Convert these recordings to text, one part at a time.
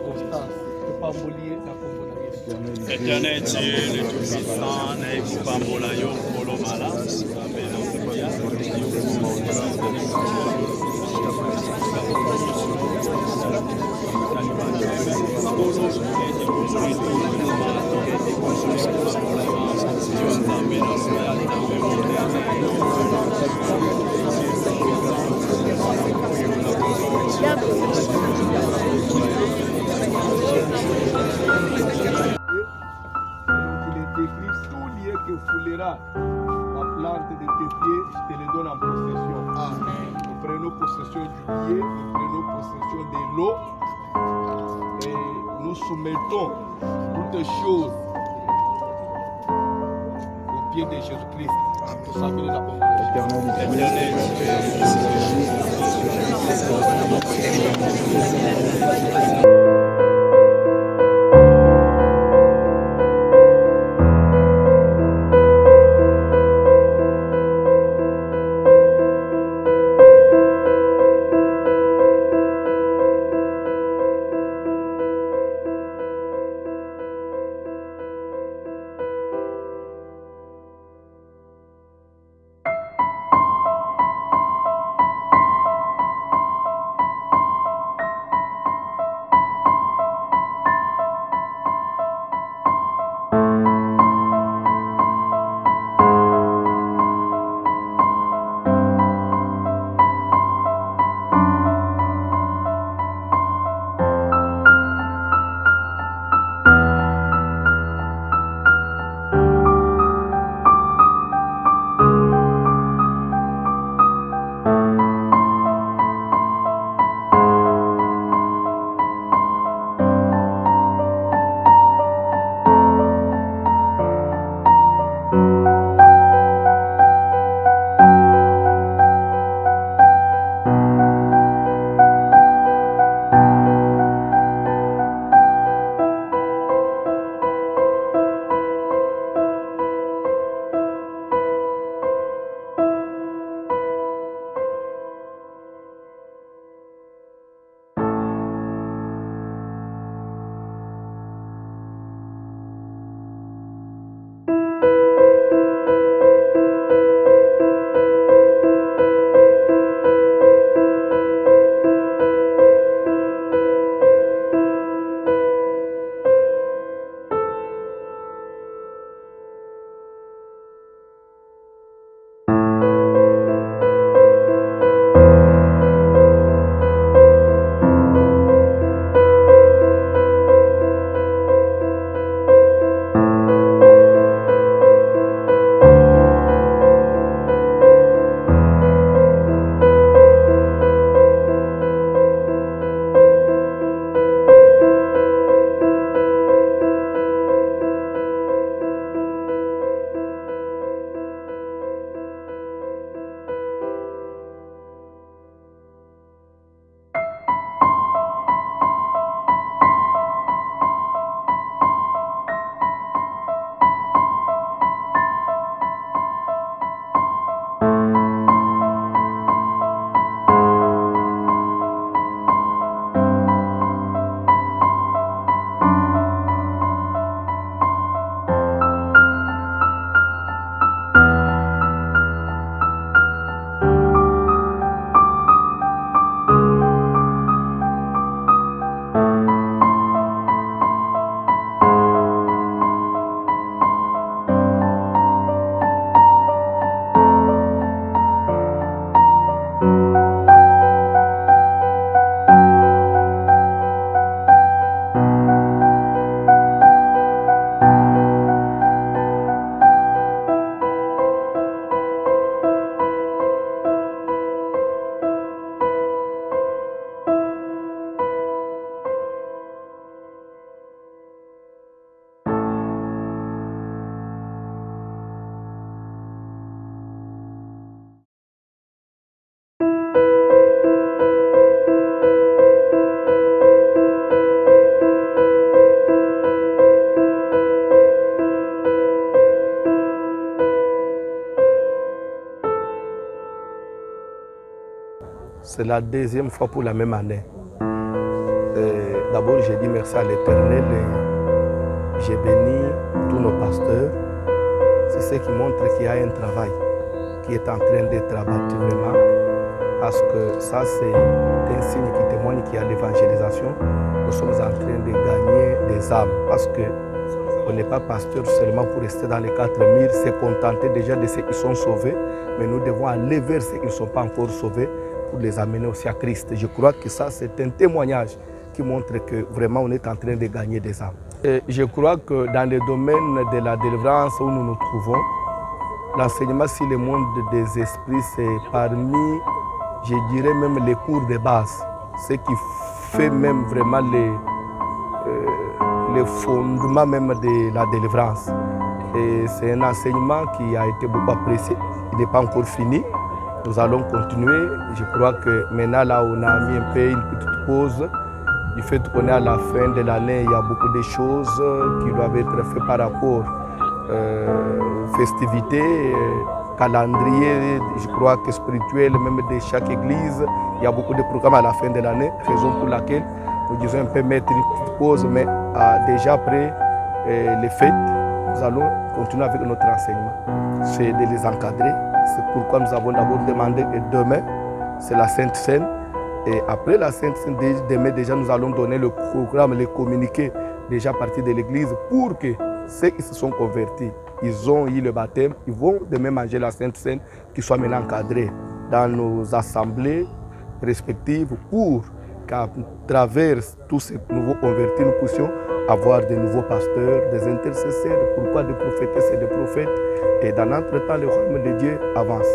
Constance, Éternel Dieu, le Tout-Puissant, Naïkupambola Yo, Polo Mala, foulera la plante de tes pieds, je te le donne en possession. Nous prenons possession du pied, nous prenons possession de l'eau et nous soumettons toutes choses au pied de Jésus-Christ. Tout ça, c'est la bonne C'est la deuxième fois pour la même année. D'abord, j'ai dit merci à l'Éternel et j'ai béni tous nos pasteurs. C'est ce qui montre qu'il y a un travail qui est en train d'être abattu vraiment. Parce que ça, c'est un signe qui témoigne qu'il y a l'évangélisation. Nous sommes en train de gagner des âmes. Parce qu'on n'est pas pasteur seulement pour rester dans les 4000, se contenter déjà de ceux qui sont sauvés. Mais nous devons aller vers ceux qui ne sont pas encore sauvés pour les amener aussi à Christ. Je crois que ça, c'est un témoignage qui montre que vraiment on est en train de gagner des âmes. Et je crois que dans le domaine de la délivrance où nous nous trouvons, l'enseignement sur le monde des esprits, c'est parmi, je dirais même les cours de base, ce qui fait même vraiment les fondements même de la délivrance. Et c'est un enseignement qui a été beaucoup apprécié. Il n'est pas encore fini. Nous allons continuer. Je crois que maintenant, là, on a mis un peu une petite pause. Du fait qu'on est à la fin de l'année, il y a beaucoup de choses qui doivent être faites par rapport aux festivités, calendrier, je crois que spirituel, même de chaque église. Il y a beaucoup de programmes à la fin de l'année, raison pour laquelle nous disons un peu mettre une petite pause, mais déjà après les fêtes, nous allons continuer avec notre enseignement. C'est de les encadrer. C'est pourquoi nous avons d'abord demandé que demain, c'est la Sainte Seine. Et après la Sainte Seine, demain déjà, nous allons donner le programme, les communiqués déjà à partir de l'église pour que ceux qui se sont convertis, ils ont eu le baptême, ils vont demain manger la Sainte Seine, qu'ils soient maintenant encadrés dans nos assemblées respectives pour qu'à travers tous ces nouveaux convertis, nous puissions avoir de nouveaux pasteurs, des intercesseurs. Pourquoi des prophètes, c'est des prophètes. Et dans notre temps, le royaume de Dieu avance.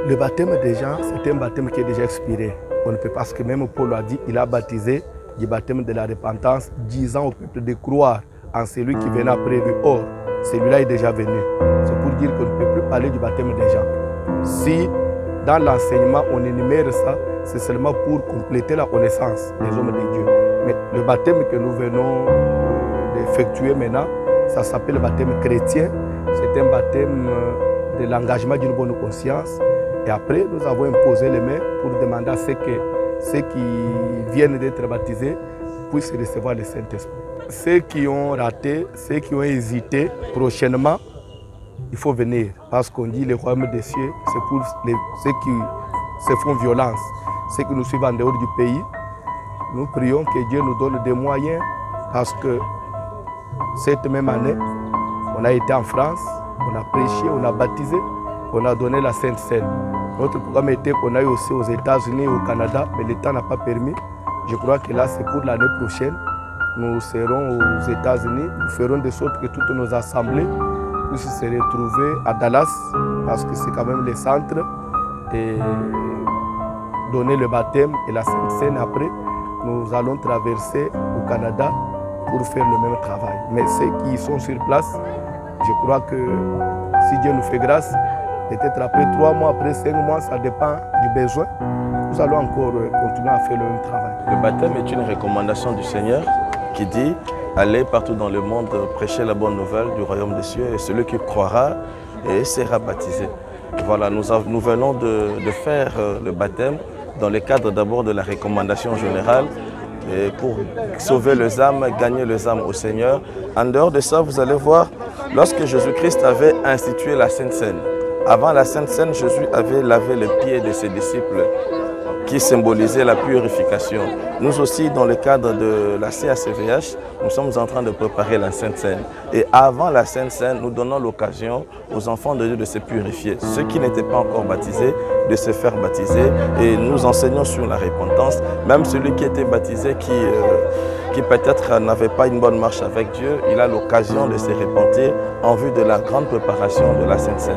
Le baptême déjà, c'est un baptême qui est déjà expiré. On ne peut pas, parce que même Paul a dit, il a baptisé du baptême de la repentance, disant au peuple de croire en celui qui venait après lui. Or, celui-là est déjà venu. C'est pour dire qu'on ne peut plus parler du baptême des gens. Si dans l'enseignement on énumère ça, c'est seulement pour compléter la connaissance des hommes de Dieu. Mais le baptême que nous venons d'effectuer maintenant, ça s'appelle le baptême chrétien. C'est un baptême de l'engagement d'une bonne conscience. Et après, nous avons imposé les mains pour demander à ceux qui viennent d'être baptisés puissent recevoir le Saint-Esprit. Ceux qui ont raté, ceux qui ont hésité, prochainement, il faut venir. Parce qu'on dit le royaume des cieux, c'est pour ceux qui se font violence, ceux qui nous suivent en dehors du pays. Nous prions que Dieu nous donne des moyens parce que cette même année, on a été en France, on a prêché, on a baptisé, on a donné la Sainte Seine. Notre programme était qu'on aille aussi aux États-Unis et au Canada, mais le temps n'a pas permis. Je crois que là, c'est pour l'année prochaine. Nous serons aux États-Unis, nous ferons de sorte que toutes nos assemblées puissent se retrouver à Dallas, parce que c'est quand même le centre, et donner le baptême et la Sainte Seine après. Nous allons traverser au Canada pour faire le même travail. Mais ceux qui sont sur place, je crois que si Dieu nous fait grâce, peut-être après 3 mois, après 5 mois, ça dépend du besoin. Nous allons encore continuer à faire le même travail. Le baptême est une recommandation du Seigneur qui dit « Allez partout dans le monde, prêcher la bonne nouvelle du royaume des cieux et celui qui croira et sera baptisé. » Voilà, nous venons de faire le baptême dans le cadre d'abord de la recommandation générale et pour sauver les âmes, gagner les âmes au Seigneur. En dehors de ça, vous allez voir, lorsque Jésus-Christ avait institué la Sainte Seine, avant la Sainte Seine, Jésus avait lavé les pieds de ses disciples qui symbolisaient la purification. Nous aussi, dans le cadre de la CACVH, nous sommes en train de préparer la Sainte Seine. Et avant la Sainte Seine, nous donnons l'occasion aux enfants de Dieu de se purifier. Ceux qui n'étaient pas encore baptisés, de se faire baptiser. Et nous enseignons sur la repentance. Même celui qui était baptisé, qui peut-être n'avait pas une bonne marche avec Dieu, il a l'occasion de se repentir en vue de la grande préparation de la Sainte Seine.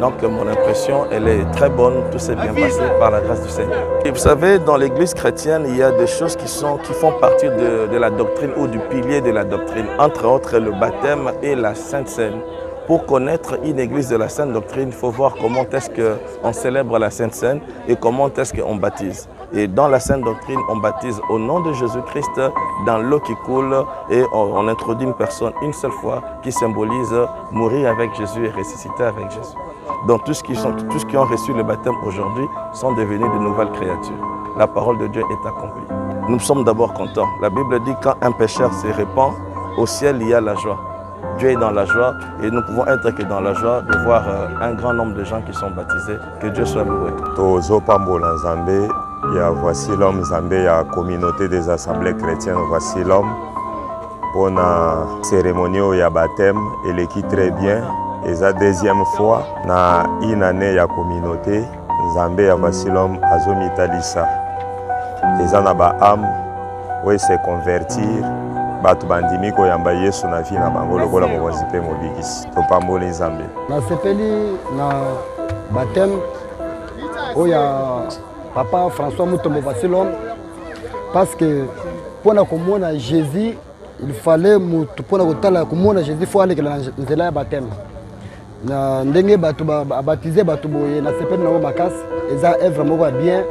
Donc mon impression, elle est très bonne, tout s'est bien passé par la grâce du Seigneur. Et vous savez, dans l'église chrétienne, il y a des choses qui font partie de la doctrine ou du pilier de la doctrine, entre autres le baptême et la Sainte Seine. Pour connaître une église de la Sainte Doctrine, il faut voir comment est-ce qu'on célèbre la Sainte Seine et comment est-ce qu'on baptise. Et dans la Sainte Doctrine, on baptise au nom de Jésus-Christ dans l'eau qui coule et on introduit une personne une seule fois qui symbolise mourir avec Jésus et ressusciter avec Jésus. Donc tous qui ont reçu le baptême aujourd'hui sont devenus de nouvelles créatures. La parole de Dieu est accomplie. nous sommes d'abord contents. La Bible dit quand un pécheur se répand, au ciel il y a la joie. Dieu est dans la joie et nous pouvons être que dans la joie de voir un grand nombre de gens qui sont baptisés. Que Dieu soit loué. Tozo Pambola Nzambe, il y a Voici l'homme Nzambe, il y a communauté des assemblées chrétiennes Voici l'homme. Pour la cérémonie il y a baptême, elle est très bien. Et la deuxième fois, na une année il y a communauté Nzambe ya Voici l'homme Azomita Lisa. Et ça na ba âme où se convertir. Batu bandimi ko yamba Yesu na vie na bango lokola mokonzi pe mobikisi to pamboli Nzambe na sepeli na baptême oya papa François Mutombo Voici l'homme parce que pour na komona Jésus il fallait mutu pour na kotala komona Jésus faut aller na nzela ya baptême na ndenge batu baptiser batu boye na sepeli na makasi eza œuvre moko bien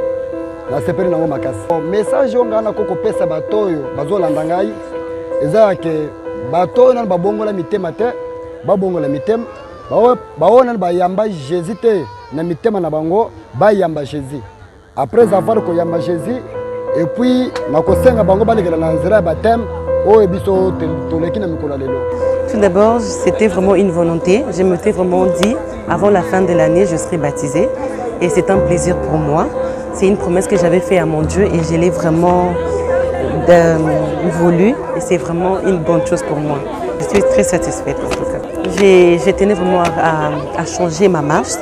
na sepeli na makasi message onga na koko pesa batoyo bazolanda ngai eza ke bato na babongola mitema te babongola mitema baona bayamba Jésus te na mitema na bango bayamba Jésus après avoir ko yamba Jésus et puis na kosenga bango balekela na nzela ya baptême oyo biso toleki na mikolo lelo. Tout d'abord, c'était vraiment une volonté. Je me suis vraiment dit, avant la fin de l'année, je serai baptisée. Et c'est un plaisir pour moi. C'est une promesse que j'avais faite à mon Dieu et je l'ai vraiment voulu. Et c'est vraiment une bonne chose pour moi. Je suis très satisfaite en tout cas. Je tenais vraiment à changer ma marche.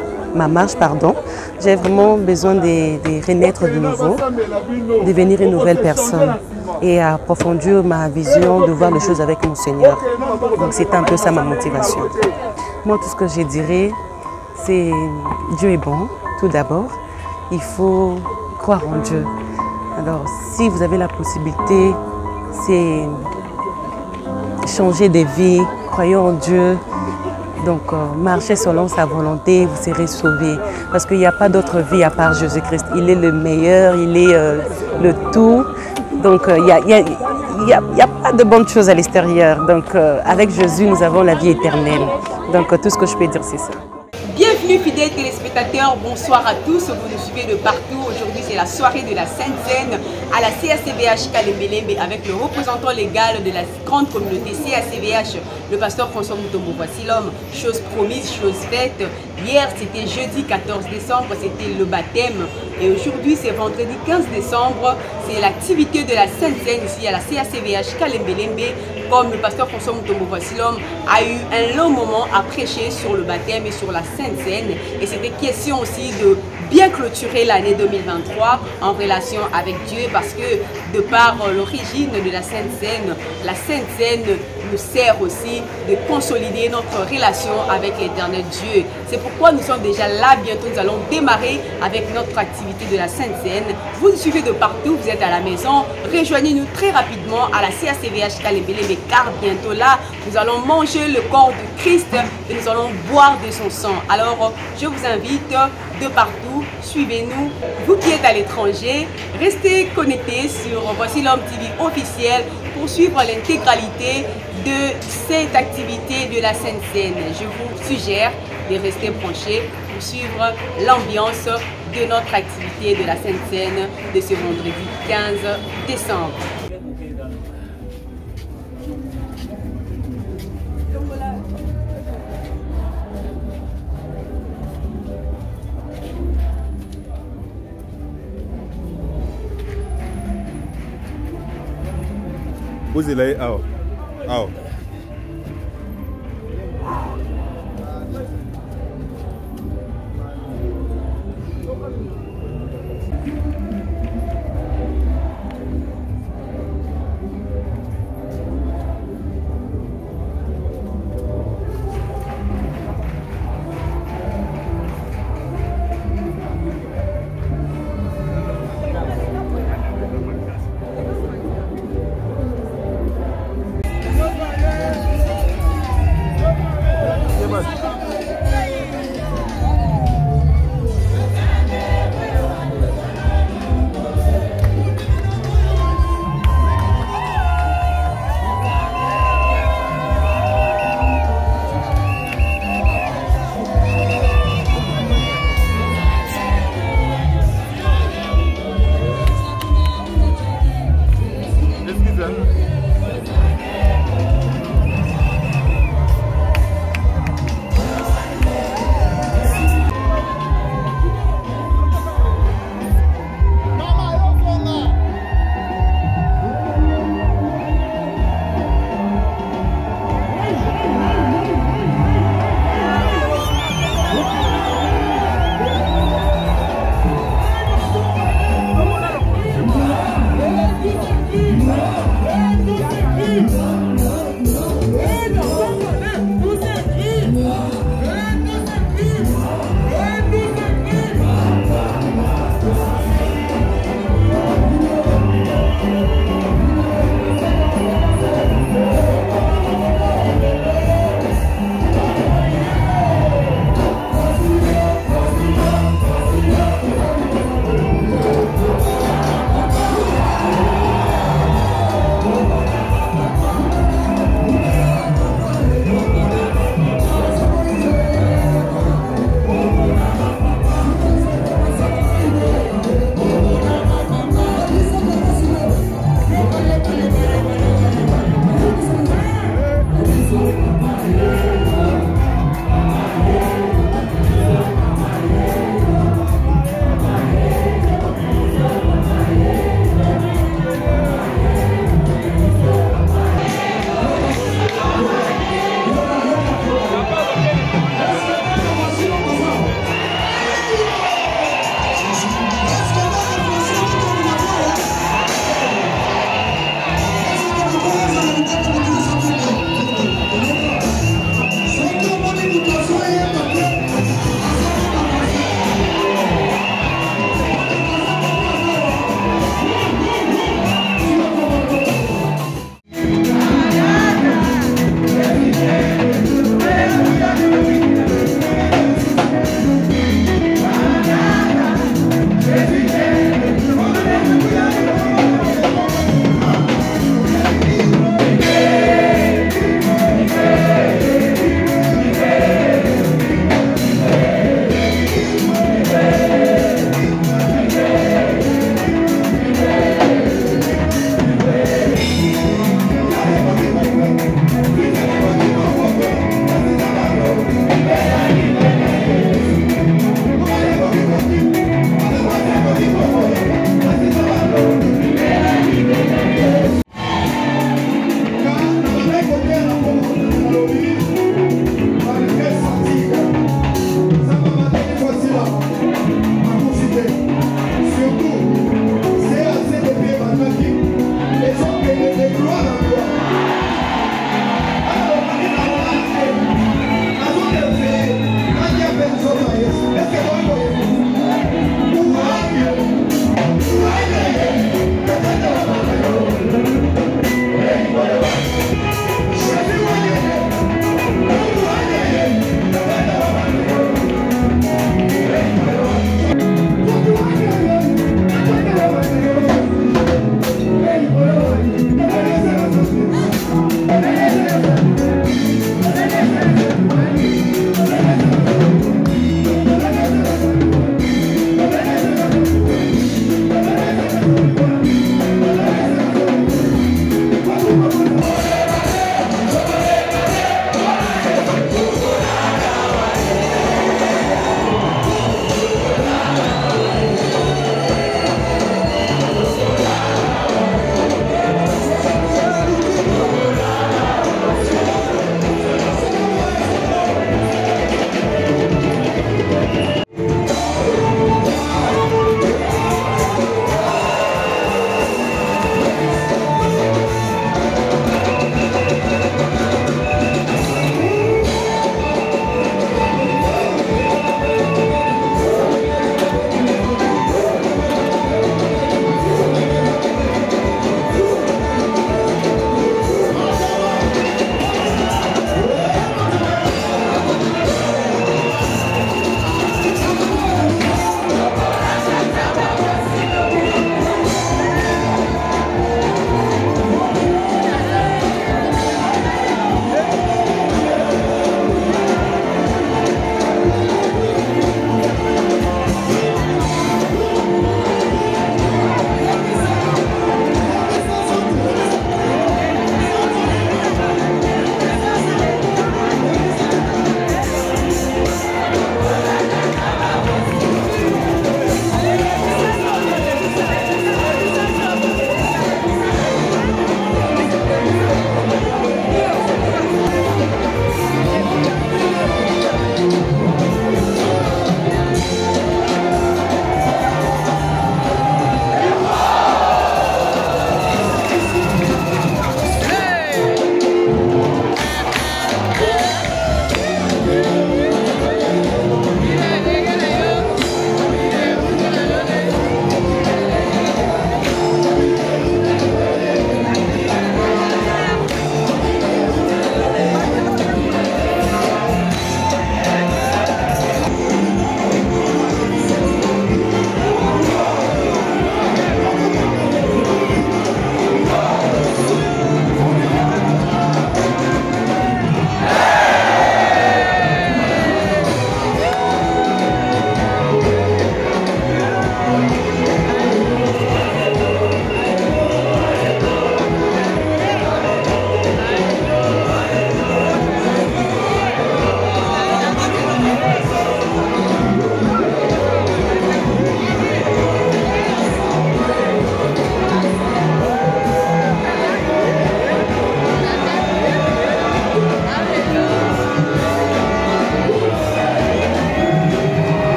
J'ai vraiment besoin de renaître de nouveau, de devenir une nouvelle personne et approfondir ma vision de voir les choses avec mon Seigneur. Donc c'est un peu ça ma motivation. Moi, tout ce que je dirais, c'est Dieu est bon, tout d'abord. Il faut croire en Dieu. Alors, si vous avez la possibilité, c'est changer de vie, croyez en Dieu. Donc, marchez selon sa volonté, vous serez sauvés. Parce qu'il n'y a pas d'autre vie à part Jésus-Christ. Il est le meilleur, il est le tout. Donc, il n'y a pas de bonnes choses à l'extérieur. Donc, avec Jésus, nous avons la vie éternelle. Donc, tout ce que je peux dire, c'est ça. Bienvenue fidèles téléspectateurs, bonsoir à tous, vous nous suivez de partout. Aujourd'hui c'est la soirée de la Sainte Seine à la CACVH Kalembelembe avec le représentant légal de la grande communauté CACVH, le pasteur François Mutombo Voici l'homme. Chose promise, chose faite. Hier c'était jeudi 14 décembre, c'était le baptême. Et aujourd'hui c'est vendredi 15 décembre, c'est l'activité de la Sainte Seine ici à la CACVH Kalembelembe. Comme le pasteur François Mutombo Voici l'homme a eu un long moment à prêcher sur le baptême et sur la Sainte Seine. Et c'était question aussi de bien clôturer l'année 2023 en relation avec Dieu parce que de par l'origine de la Sainte Seine nous sert aussi de consolider notre relation avec l'Éternel Dieu. C'est pourquoi nous sommes déjà là, bientôt nous allons démarrer avec notre activité de la Sainte Seine. Vous nous suivez de partout, vous êtes à la maison, rejoignez-nous très rapidement à la CACVH Kalembelembe car bientôt là, nous allons manger le corps de Christ et nous allons boire de son sang. Alors, je vous invite de partout, suivez-nous. Vous qui êtes à l'étranger, restez connectés sur Voici l'homme TV officiel pour suivre l'intégralité de cette activité de la Sainte Seine. Je vous suggère de rester branchés pour suivre l'ambiance de notre activité de la Sainte Seine de ce vendredi 15 décembre. Vous allez out.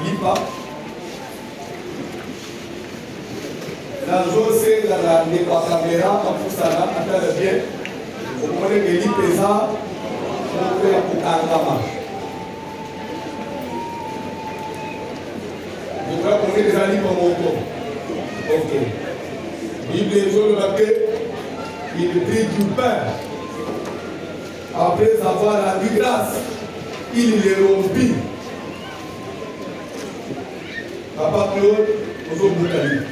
lipa nazosenga na ndeko ya kamera apusana atala bien omone ke lipa eza moko ya kokangama ekola komona eza lipa moko ok bible ezoloba ke il prit du pain après avoir rendu grâce il le rompit papa Claude ozobuka lipa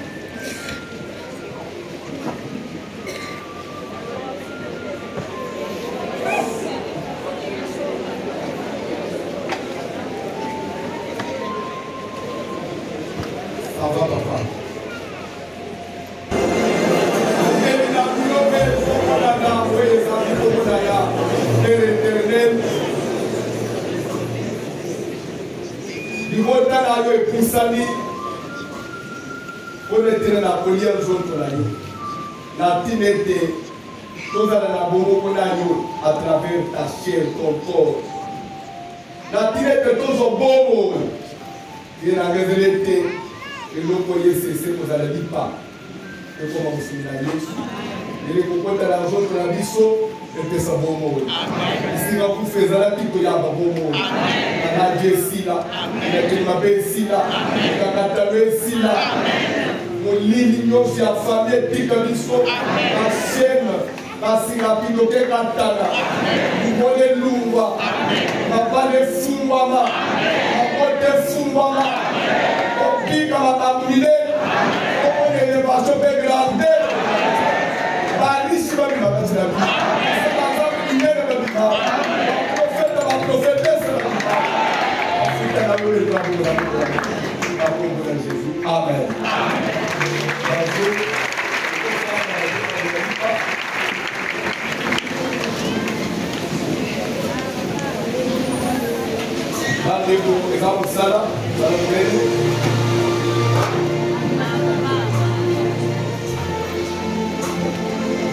epusani mpona etina na kolia nzoto na yo na ntina ete tozala na bongo mpona yo à travers ta chair ton corps na ntina ete tozwa bongo ye nanga ezala ete eloko ye sese kozala lipa ekoma mosimi na yesu ele kokota na nzoto na biso epesa bongo esika kufa ezalaki koyamba bongo nanaje esila elakeli mabe esila ekakatano esila molili nyonso ya fami etika biso bashene basinga pinoke katala libona elungwa mabala efungwama mabota efungwama kopika makambo minene omona elevation mpe grande balisi babima kati na biso Amen. Rendez-vous, exemple ça là, ça va vous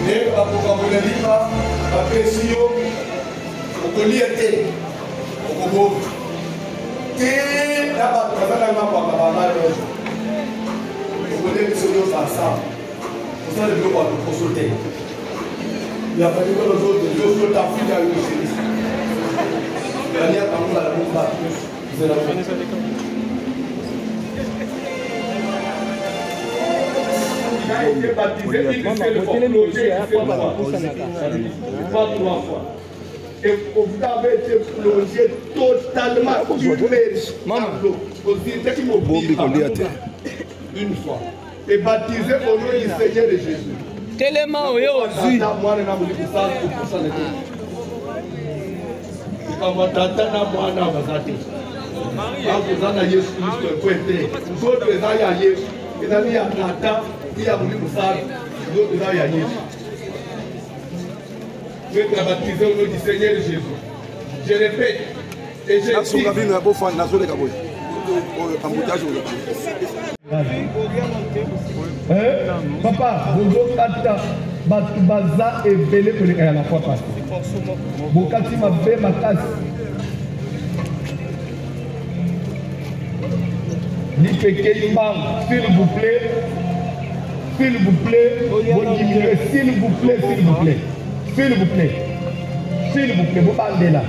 et bakokambola lipa bapesi yo okolia te okoboma te na bato bazala ngambwaka bamale okole biso nyonso ensemble osala biloko ya lokoso te yafali kono zote nyonso tafika yoselisi yaliaka mbala moba zela a été baptisé, il fait le projet, pas 3 fois. Et vous avez été plongé totalement une fois. Et baptisé au nom du Seigneur de Jésus. Tellement oui aussi. Il a voulu nous faire d'autres gens à Yesu. Je vais te baptiser au nom du Seigneur Jésus. Je répète et je dis. Papa, vous avez baza et belé pour les à la fois pas. Bokati ma bé ma casse. Ni péché s'il vous plaît. S'il vous plaît, s'il vous plaît, s'il vous plaît, s'il vous plaît, s'il vous plaît, vous parlez là.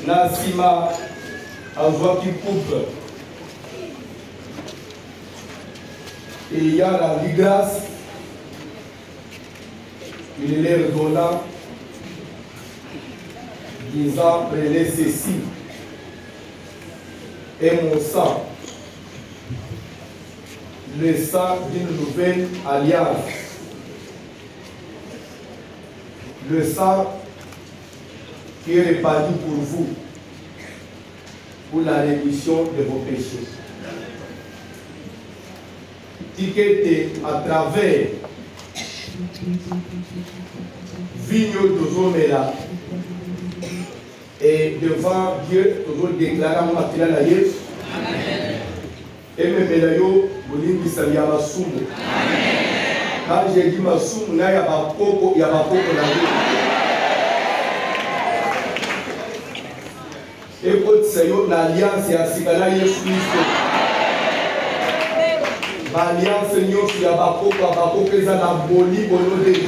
Nasima azwaki coupe et ya la grâce, il leur donna disant prenez ceci et mon sang, le sang d'une nouvelle alliance, le sang qui est répandu pour vous, pour la rémission de vos péchés. Tikete à travers Vigno Tozomela et devant Dieu, toujours déclarant Matila la Yesu. Et me melayo, Bolingi Samia Masumu. Quand j'ai dit Masumu, il y a pas beaucoup la vie. Écoute, Seigneur, l'alliance est à Sikala Yesu Christ. L'alliance, Seigneur, il y a pas beaucoup, la boli au nom de Jésus.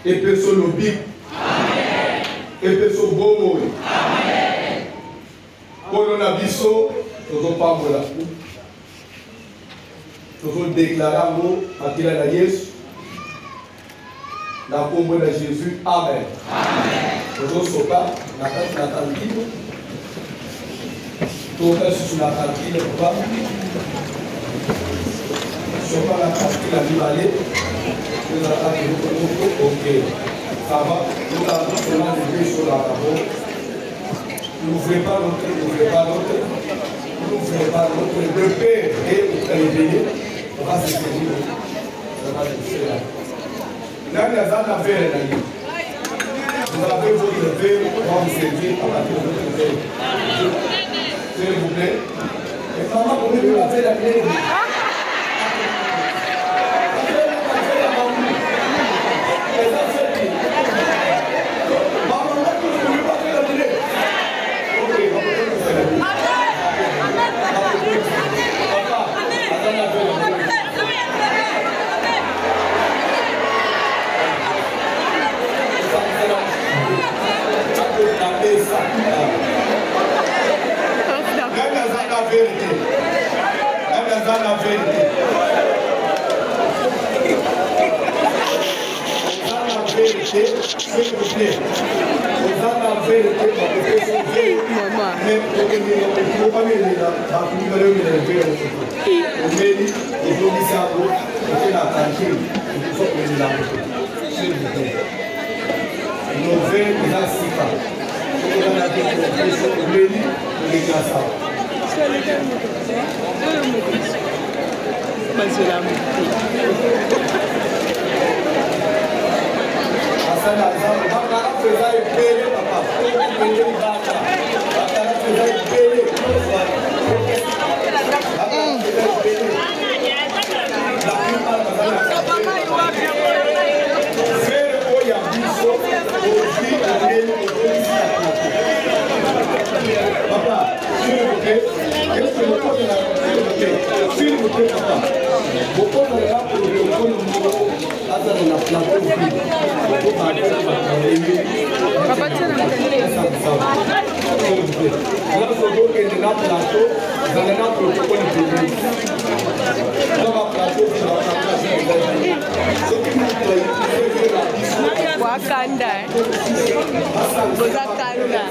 Et personne le bip. Et personne bon. Pour nous abisso, nous ne pas là. Nous déclarer un mot à qui la Jésus. Dans le nom de Jésus. Amen. Nous sommes pas dans la cantine. Nous sommes sur la cantine. Nous sommes pas la cantine à Libalé. Nous avons ok. Ça va. Nous avons seulement des deux sur la table. N'ouvrez pas l'autre, n'ouvrez pas l'autre. N'ouvrez pas l'autre. Le Père et le béni. On va se servir. Ça va se faire. Vous avez votre verre, on va vous servir à partir de votre verre. S'il vous plaît. Et maman, vous pouvez la faire la clé. S'il vous plaît, vous avez la vérité, mais vous pas mis la numéro de la s'il vous plaît. Nos verres, les assistants. Vous avez papa, s'il vous plaît, papa, vous pouvez là pour le numéro à la plateau. Papa, tu es Wakanda. Wakanda.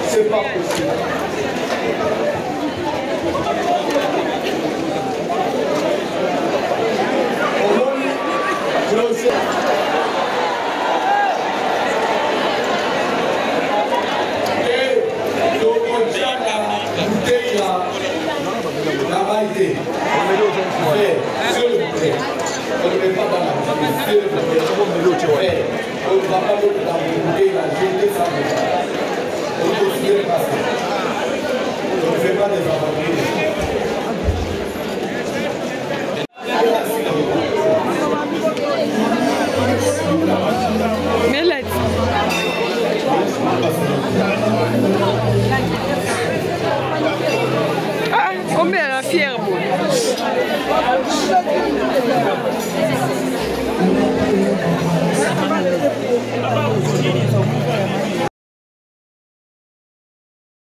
C'est pas possible. S'il vous plaît, on ne met pas dans la vie, s'il vous plaît.